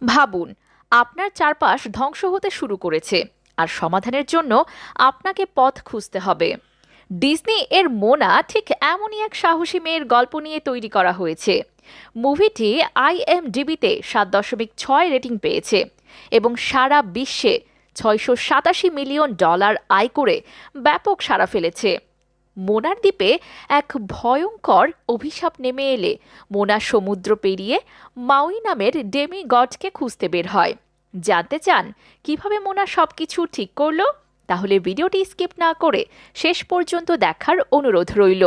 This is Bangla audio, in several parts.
ভাবুন, আপনার চারপাশ ধ্বংস হতে শুরু করেছে, আর সমাধানের জন্য আপনাকে পথ খুঁজতে হবে। ডিজনি এর মোনা ঠিক এমনই এক সাহসী মেয়ের গল্প নিয়ে তৈরি করা হয়েছে। মুভিটি IMDb-তে 7.6 রেটিং পেয়েছে এবং সারা বিশ্বে $687 মিলিয়ন আয় করে ব্যাপক সাড়া ফেলেছে। মোনার দ্বীপে এক ভয়ঙ্কর অভিশাপ নেমে এলে মোনা সমুদ্র পেরিয়ে মাউই নামের ডেমি গডকে খুঁজতে বের হয়। জানতে চান কিভাবে মোনা সবকিছু ঠিক করলো? তাহলে ভিডিওটি স্কিপ না করে শেষ পর্যন্ত দেখার অনুরোধ রইল।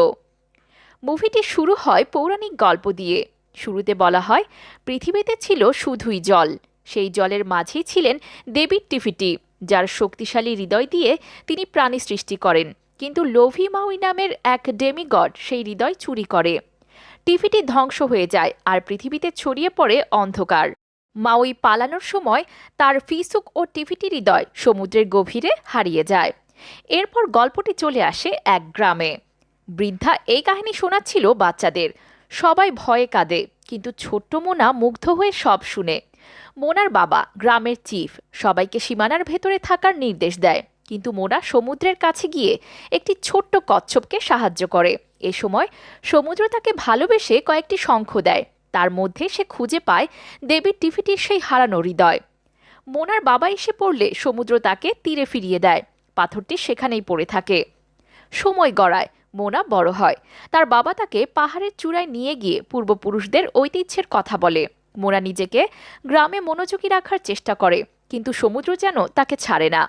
মুভিটি শুরু হয় পৌরাণিক গল্প দিয়ে। শুরুতে বলা হয় পৃথিবীতে ছিল শুধুই জল। সেই জলের মাঝেই ছিলেন দেবী টিফিটি, যার শক্তিশালী হৃদয় দিয়ে তিনি প্রাণী সৃষ্টি করেন। কিন্তু লোভী মাউই নামের এক ডেমিগড সেই হৃদয় চুরি করে। টিফিটি ধ্বংস হয়ে যায় আর পৃথিবীতে ছড়িয়ে পড়ে অন্ধকার। মাউই পালানোর সময় তার ফিসুক ও টিফিটি হৃদয় সমুদ্রের গভীরে হারিয়ে যায়। এরপর গল্পটি চলে আসে এক গ্রামে। বৃদ্ধা এই কাহিনী শোনাচ্ছিল বাচ্চাদের। সবাই ভয়ে কাঁদে, কিন্তু ছোট্ট মোনা মুগ্ধ হয়ে সব শুনে। মোনার বাবা, গ্রামের চিফ, সবাইকে সীমানার ভেতরে থাকার নির্দেশ দেয়, কিন্তু মোনা সমুদ্রের কাছে গিয়ে একটি ছোট্ট কচ্ছপকে সাহায্য করে। এ সময় সমুদ্র তাকে ভালোবেসে কয়েকটি শঙ্খ দেয়। তার মধ্যে সে খুঁজে পায় দেবী টিফিটির সেই হারানো হৃদয়। মোনার বাবা এসে পড়লে সমুদ্র তাকে তীরে ফিরিয়ে দেয়। পাথরটি সেখানেই পড়ে থাকে। সময় গড়ায়, মোনা বড় হয়। তার বাবা তাকে পাহাড়ের চূড়ায় নিয়ে গিয়ে পূর্বপুরুষদের ঐতিহ্যের কথা বলে। মোনা নিজেকে গ্রামে মনোযোগী রাখার চেষ্টা করে, কিন্তু সমুদ্র যেন তাকে ছাড়ে না।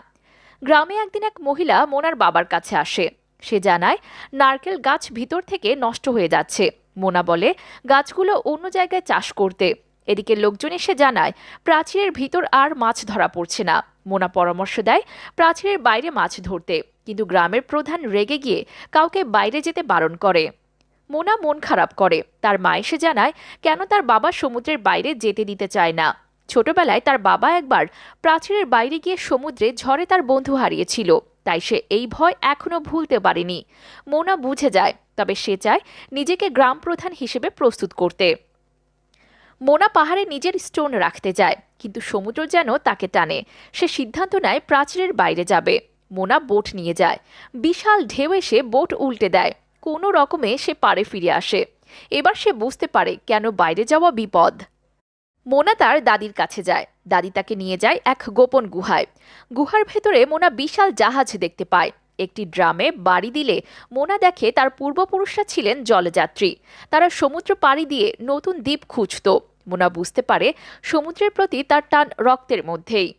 গ্রামে একদিন এক মহিলা মোনার বাবার কাছে আসে। সে জানায় নারকেল গাছ ভিতর থেকে নষ্ট হয়ে যাচ্ছে। মোনা বলে গাছগুলো অন্য জায়গায় চাষ করতে। এদিকে লোকজন এসে জানায় প্রাচীরের ভিতর আর মাছ ধরা পড়ছে না। মোনা পরামর্শ দেয় প্রাচীরের বাইরে মাছ ধরতে, কিন্তু গ্রামের প্রধান রেগে গিয়ে কাউকে বাইরে যেতে বারণ করে। মোনা মন খারাপ করে। তার মা এসে জানায় কেন তার বাবা সমুদ্রের বাইরে যেতে দিতে চায় না। ছোটবেলায় তার বাবা একবার প্রাচীরের বাইরে গিয়ে সমুদ্রে ঝড়ে তার বন্ধু হারিয়েছিল, তাই সে এই ভয় এখনো ভুলতে পারেনি। মোনা বুঝে যায়, তবে সে চায় নিজেকে গ্রাম প্রধান হিসেবে প্রস্তুত করতে। মোনা পাহাড়ে নিজের স্টোন রাখতে যায়, কিন্তু সমুদ্র যেন তাকে টানে। সে সিদ্ধান্ত নেয় প্রাচীরের বাইরে যাবে। মোনা বোট নিয়ে যায়। বিশাল ঢেউ এসে বোট উল্টে দেয়। কোনো রকমে সে পাড়ে ফিরে আসে। এবার সে বুঝতে পারে কেন বাইরে যাওয়া বিপদ। মোনা তার দাদির কাছে যায়। দাদি তাকে নিয়ে যায় এক গোপন গুহায়। গুহার ভেতরে মোনা বিশাল জাহাজ দেখতে পায়। একটি ড্রামে বাড়ি দিলে মোনা দেখে তার পূর্বপুরুষরা ছিলেন জলযাত্রী। তারা সমুদ্র পাড়ি দিয়ে নতুন দ্বীপ খুঁজত। মোনা বুঝতে পারে সমুদ্রের প্রতি তার টান রক্তের মধ্যেই।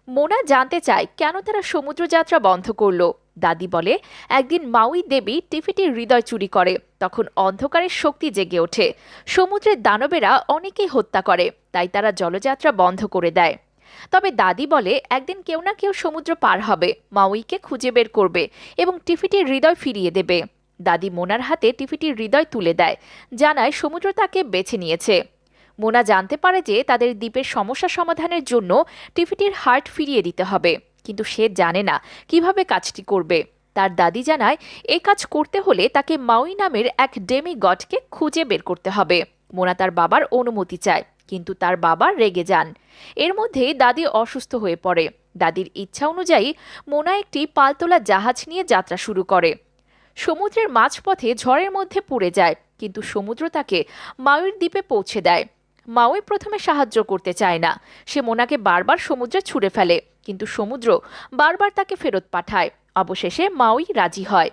মোনা জানতে চায় কেন তারা সমুদ্রযাত্রা বন্ধ করলো। দাদি বলে একদিন মাউই দেবী টিফিটির হৃদয় চুরি করে, তখন অন্ধকারের শক্তি জেগে ওঠে। সমুদ্রের দানবেরা অনেকেই হত্যা করে, তাই তারা জলযাত্রা বন্ধ করে দেয়। তবে দাদি বলে একদিন কেউ না কেউ সমুদ্র পার হবে, মাউইকে খুঁজে বের করবে এবং টিফিটির হৃদয় ফিরিয়ে দেবে। দাদি মোনার হাতে টিফিটির হৃদয় তুলে দেয়, জানায় সমুদ্র তাকে বেছে নিয়েছে। মোনা জানতে পারে যে তাদের দ্বীপের সমস্যা সমাধানের জন্য টিফিটির হার্ট ফিরিয়ে দিতে হবে, কিন্তু সে জানে না কিভাবে কাজটি করবে। তার দাদি জানায় এই কাজ করতে হলে তাকে মাউই নামের এক ডেমি গডকে খুঁজে বের করতে হবে। মোনা তার বাবার অনুমতি চায়, কিন্তু তার বাবা রেগে যান। এর মধ্যে দাদি অসুস্থ হয়ে পড়ে। দাদির ইচ্ছা অনুযায়ী মোনা একটি পালতোলা জাহাজ নিয়ে যাত্রা শুরু করে। সমুদ্রের মাঝপথে ঝড়ের মধ্যে পুড়ে যায়, কিন্তু সমুদ্র তাকে মাউইর দ্বীপে পৌঁছে দেয়। মাউই প্রথমে সাহায্য করতে চায় না। সে মোনাকে বারবার সমুদ্রে ছুঁড়ে ফেলে, কিন্তু সমুদ্র বারবার তাকে ফেরত পাঠায়। অবশেষে মাউই রাজি হয়।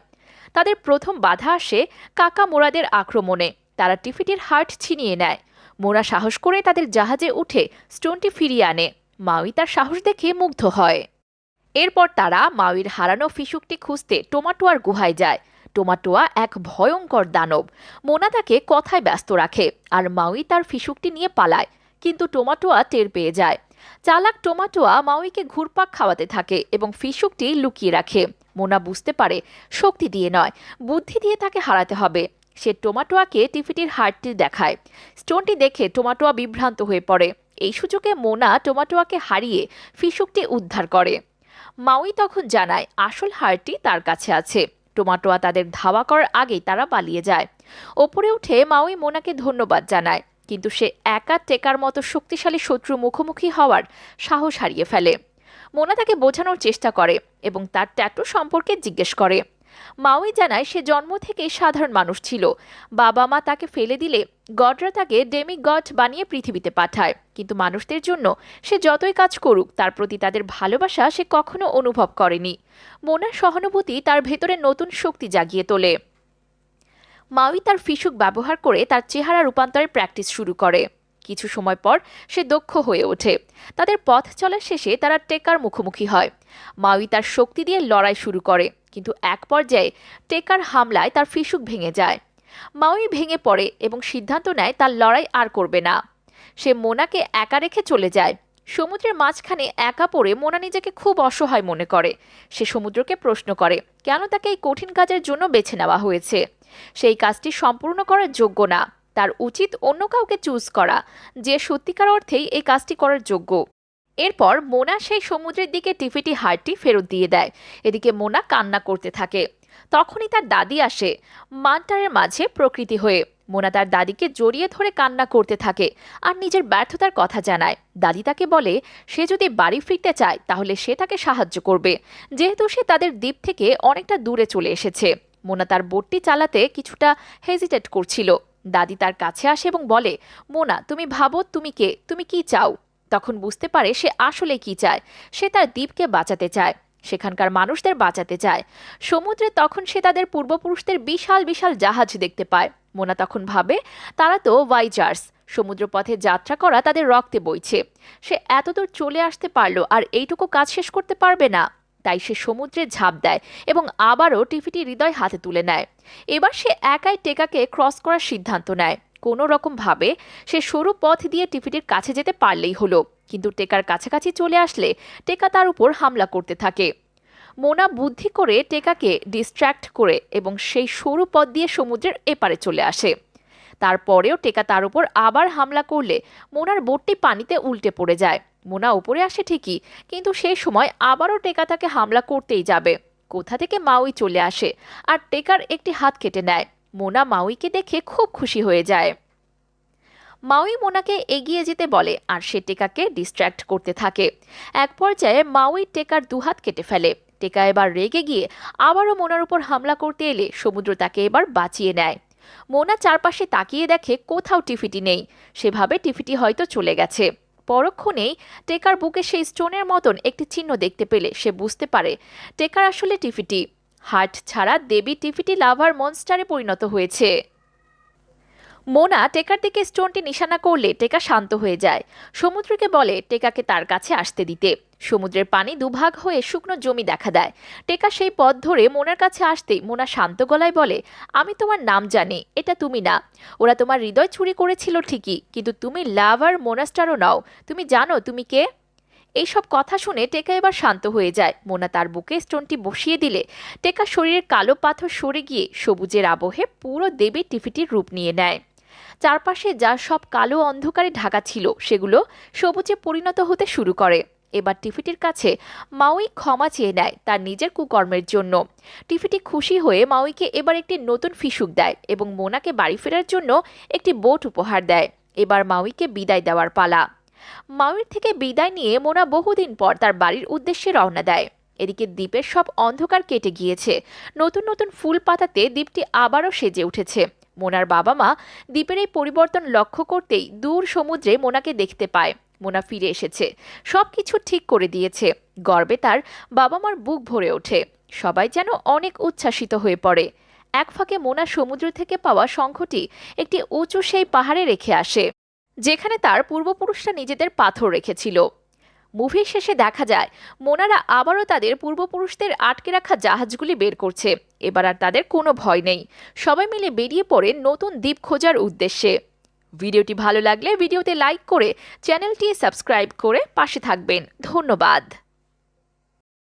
তাদের প্রথম বাধা আসে কাকা মোরাদের আক্রমণে। তারা টিফিটির হার্ট ছিনিয়ে নেয়। মোরা সাহস করে তাদের জাহাজে উঠে স্টোনটি ফিরিয়ে আনে। মাউই তার সাহস দেখে মুগ্ধ হয়। এরপর তারা মাউইর হারানো ফিসুকটি খুঁজতে টোমাটোয়ার গুহায় যায়। টোমাটোয়া এক ভয়ঙ্কর দানব। মোনা তাকে কথায় ব্যস্ত রাখে, আর মাউই তার ফিসুকটি নিয়ে পালায়, কিন্তু টোমাটোয়া টের পেয়ে যায়। চালাক টোমাটোয়া মাউইকে ঘুরপাক খাওয়াতে থাকে এবং ফিসুকটি লুকিয়ে রাখে। মোনা বুঝতে পারে শক্তি দিয়ে নয়, বুদ্ধি দিয়ে তাকে হারাতে হবে। সে টোমাটোয়াকে টিফিটির হার্টটি দেখায়। স্টোনটি দেখে টোমাটোয়া বিভ্রান্ত হয়ে পড়ে। এই সুযোগে মোনা টোমাটোয়াকে হারিয়ে ফিসুকটি উদ্ধার করে। মাউই তখন জানায় আসল হারটি তার কাছে আছে। টোমাটোয়া তাদের ধাওয়া করার আগেই তারা পালিয়ে যায়। ওপরে উঠে মাউই মোনাকে ধন্যবাদ জানায়, কিন্তু সে একা টেকার মতো শক্তিশালী শত্রু মুখোমুখি হওয়ার সাহস হারিয়ে ফেলে। মোনা তাকে বোঝানোর চেষ্টা করে এবং তার ট্যাটু সম্পর্কে জিজ্ঞেস করে। মাউই জানায় সে জন্ম থেকেই সাধারণ মানুষ ছিল। বাবা মা তাকে ফেলে দিলে গডরা তাকে ডেমি গড বানিয়ে পৃথিবীতে পাঠায়, কিন্তু মানুষদের জন্য সে যতই কাজ করুক তার প্রতি তাদের ভালোবাসা সে কখনো অনুভব করেনি। মোনার সহানুভূতি তার ভেতরে নতুন শক্তি জাগিয়ে তোলে। মাউই তার ফিসুক ব্যবহার করে তার চেহারা রূপান্তরের প্র্যাকটিস শুরু করে। কিছু সময় পর সে দক্ষ হয়ে ওঠে। তাদের পথ চলার শেষে তারা টেকার মুখোমুখি হয়। মাউই তার শক্তি দিয়ে লড়াই শুরু করে, কিন্তু এক পর্যায়ে টেকার হামলায় তার ফিসুক ভেঙে যায়। মাউই ভেঙে পড়ে এবং সিদ্ধান্ত নেয় তার লড়াই আর করবে না। সে মোনাকে একা রেখে চলে যায়। সমুদ্রের মাঝখানে একা পড়ে মোনা নিজেকে খুব অসহায় মনে করে। সে সমুদ্রকে প্রশ্ন করে কেন তাকে এই কঠিন কাজের জন্য বেছে নেওয়া হয়েছে। সেই কাজটি সম্পূর্ণ করার যোগ্য না, তার উচিত অন্য কাউকে চুজ করা যে সত্যিকার অর্থেই এই কাজটি করার যোগ্য। এরপর মোনা সেই সমুদ্রের দিকে টিফিটি হাড়টি ফেরত দিয়ে দেয়। এদিকে মোনা কান্না করতে থাকে। তখনই তার দাদি আসে, মানটারের মাঝে প্রকৃতি হয়ে। মোনা তার দাদিকে জড়িয়ে ধরে কান্না করতে থাকে আর নিজের ব্যর্থতার কথা জানায়। দাদি তাকে বলে সে যদি বাড়ি ফিরতে চায় তাহলে সে তাকে সাহায্য করবে, যেহেতু সে তাদের দ্বীপ থেকে অনেকটা দূরে চলে এসেছে। মোনা তার বোটটি চালাতে কিছুটা হেজিটেট করছিল। দাদি তার কাছে আসে এবং বলে, মোনা তুমি ভাবো তুমি কে, তুমি কি চাও। তখন বুঝতে পারে সে আসলে কি চায়। সে তার দ্বীপকে বাঁচাতে চায়, সেখানকার মানুষদের বাঁচাতে চায়। সমুদ্রে তখন সে তাদের পূর্বপুরুষদের বিশাল বিশাল জাহাজ দেখতে পায়। মোনা তখন ভাবে তারা তো ওয়াইজার্স, সমুদ্রপথে যাত্রা করা তাদের রক্তে বইছে। সে এতদূর চলে আসতে পারলো আর এইটুকু কাজ শেষ করতে পারবে না। তাই সে সমুদ্রে ঝাঁপ দেয় এবং আবারও টিফিটি হৃদয় হাতে তুলে নেয়। এবার সে একাই টেকাকে ক্রস করার সিদ্ধান্ত নেয়। কোনো রকম ভাবে সে সরু পথ দিয়ে টিফিটির কাছে যেতে পারলেই হলো, কিন্তু টেকার কাছাকাছি চলে আসলে টেকা তার উপর হামলা করতে থাকে। মোনা বুদ্ধি করে টেকাকে ডিস্ট্র্যাক্ট করে এবং সেই সরু পথ দিয়ে সমুদ্রের এপারে চলে আসে। তারপরেও টেকা তার উপর আবার হামলা করলে মোনার বোটটি পানিতে উল্টে পড়ে যায়। মোনা উপরে আসে ঠিকই, কিন্তু সেই সময় আবারও টেকা তাকে হামলা করতেই যাবে। কোথা থেকে মাউই চলে আসে আর টেকার একটি হাত কেটে নেয়। মোনা মাউইকে দেখে খুব খুশি হয়ে যায়। মাউই মোনাকে এগিয়ে যেতে বলে আর সে টেকাকে ডিস্ট্র্যাক্ট করতে থাকে। এক পর্যায়ে মাউই টেকার দুহাত কেটে ফেলে। টেকা এবার রেগে গিয়ে আবারও মোনার উপর হামলা করতে এলে সমুদ্র তাকে এবার বাঁচিয়ে নেয়। মোনা চারপাশে তাকিয়ে দেখে কোথাও টিফিটি নেই। সেভাবে টিফিটি হয়তো চলে গেছে। পরক্ষণেই টেকার বুকে সেই স্টোনের মতন একটি চিহ্ন দেখতে পেলে সে বুঝতে পারে টেকার আসলে টিফিটি। হার্ট ছাড়া দেবী টিফিটি লাভার মনস্টারে পরিণত হয়েছে। মোনা টেকার দিকে স্টোনটি নিশানা করলে টেকা শান্ত হয়ে যায়। সমুদ্রকে বলে টেকাকে তার কাছে আসতে দিতে। সমুদ্রের পানি দুভাগ হয়ে শুকনো জমি দেখা দেয়। টেকা সেই পথ ধরে মোনার কাছে আসতেই মোনা শান্ত গলায় বলে, আমি তোমার নাম জানি, এটা তুমি না। ওরা তোমার হৃদয় চুরি করেছিল ঠিকই, কিন্তু তুমি লাভার মোনাস্টারও নাও। তুমি জানো তুমি কে? এইসব কথা শুনে টেকা এবার শান্ত হয়ে যায়। মোনা তার বুকে স্টোনটি বসিয়ে দিলে টেকা শরীরের কালো পাথর সরে গিয়ে সবুজের আবহে পুরো দেবী টিফিটির রূপ নিয়ে নেয়। চারপাশে যা সব কালো অন্ধকারে ঢাকা ছিল সেগুলো সবুজে পরিণত হতে শুরু করে। এবার টিফিটির কাছে মাউই ক্ষমা চেয়ে নেয় তার নিজের কুকর্মের জন্য। টিফিটি খুশি হয়ে মাউইকে এবার একটি নতুন ফিসুক দেয় এবং মোনাকে বাড়ি ফেরার জন্য একটি বোট উপহার দেয়। এবার মাউইকে বিদায় দেওয়ার পালা। মাউইর থেকে বিদায় নিয়ে মোনা বহুদিন পর তার বাড়ির উদ্দেশ্যে রওনা দেয়। এদিকে দ্বীপের সব অন্ধকার কেটে গিয়েছে। নতুন নতুন ফুল পাতাতে দ্বীপটি আবারও সেজে উঠেছে। মোনার বাবা মা দ্বীপের এই পরিবর্তন লক্ষ্য করতেই দূর সমুদ্রে মোনাকে দেখতে পায়। মোনা ফিরে এসেছে, সবকিছু ঠিক করে দিয়েছে। গর্বে তার বাবা মার বুক ভরে ওঠে। সবাই যেন অনেক উচ্ছ্বাসিত হয়ে পড়ে। এক ফাঁকে মোনা সমুদ্র থেকে পাওয়া শঙ্খটি একটি উঁচু সেই পাহাড়ে রেখে আসে, যেখানে তার পূর্বপুরুষরা নিজেদের পাথর রেখেছিল। মুভির শেষে দেখা যায় মোনারা আবারও তাদের পূর্বপুরুষদের আটকে রাখা জাহাজগুলি বের করছে। এবার আর তাদের কোনো ভয় নেই। সবাই মিলে বেরিয়ে পড়ে নতুন দ্বীপ খোঁজার উদ্দেশ্যে। ভিডিওটি ভালো লাগলে ভিডিওতে লাইক করে চ্যানেলটি সাবস্ক্রাইব করে পাশে থাকবেন। ধন্যবাদ।